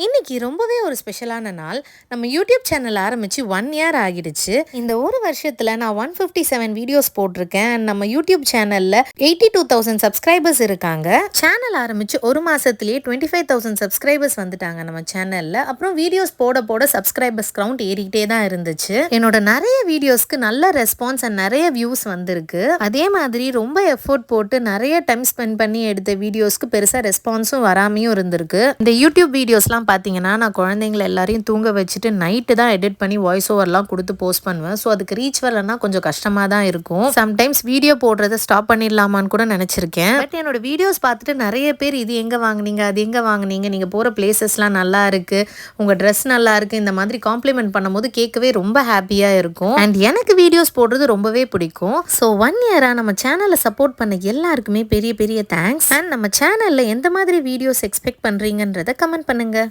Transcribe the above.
இன்னைக்கு ரொம்பவே ஒரு ஸ்பெஷலான நாள். நம்ம யூடியூப் சேனல் ஆரம்பிச்சு 1 இயர் ஆகிடுச்சு. இந்த ஒரு வருஷத்துல நான் 157 வீடியோஸ் போட்டிருக்கேன். நம்ம யூடியூப் சேனல்ல 82,000 சப்ஸ்கிரைபர்ஸ் இருக்காங்க. சேனல் ஆரம்பிச்சு ஒரு மாசத்திலேயே 25,000 சப்ஸ்கிரைபர்ஸ் வந்துட்டாங்க நம்ம சேனல்ல. அப்புறம் வீடியோஸ் போட போட சப்ஸ்கிரைபர்ஸ் கவுண்ட் ஏறிக்கிட்டே தான் இருந்துச்சு. என்னோட நிறைய வீடியோஸ்க்கு நல்ல ரெஸ்பான்ஸ் அண்ட் நிறைய வியூஸ் வந்திருக்கு. அதே மாதிரி ரொம்ப எஃபோர்ட் போட்டு நிறைய டைம் ஸ்பெண்ட் பண்ணி எடுத்த வீடியோஸ்க்கு பெருசா ரெஸ்பான்ஸும் வராமையும் இருந்திருக்கு. இந்த யூடியூப் வீடியோஸ்லாம் பார்த்தீங்கன்னா நான் குழந்தைங்களை எல்லாரையும் தூங்க வச்சுட்டு நைட்டு தான் எடிட் பண்ணி வாய்ஸ் ஓவர்லாம் கொடுத்து போஸ்ட் பண்ணுவேன். ஸோ அதுக்கு ரீச் வரலன்னா கொஞ்சம் கஷ்டமாக தான் இருக்கும். சம்டைம்ஸ் வீடியோ போடுறத ஸ்டாப் பண்ணிடலாமான்னு கூட நினச்சிருக்கேன். பட் என்னோட வீடியோஸ் பார்த்துட்டு நிறைய பேர் இது எங்கே வாங்குனீங்க, அது எங்கே வாங்குனீங்க, நீங்கள் போகிற பிளேசஸ்லாம் நல்லா இருக்கு, உங்கள் ட்ரெஸ் நல்லா இருக்கு, இந்த மாதிரி காம்ப்ளிமெண்ட் பண்ணும்போது கேட்கவே ரொம்ப ஹாப்பியாக இருக்கும். அண்ட் எனக்கு வீடியோஸ் போடுறது ரொம்பவே பிடிக்கும். ஸோ 1 இயராக நம்ம சேனலை சப்போர்ட் பண்ண எல்லாருக்குமே பெரிய பெரிய தேங்க்ஸ். அண்ட் நம்ம சேனலில் எந்த மாதிரி வீடியோஸ் எக்ஸ்பெக்ட் பண்ணுறீங்கன்றதை கமெண்ட் பண்ணுங்க.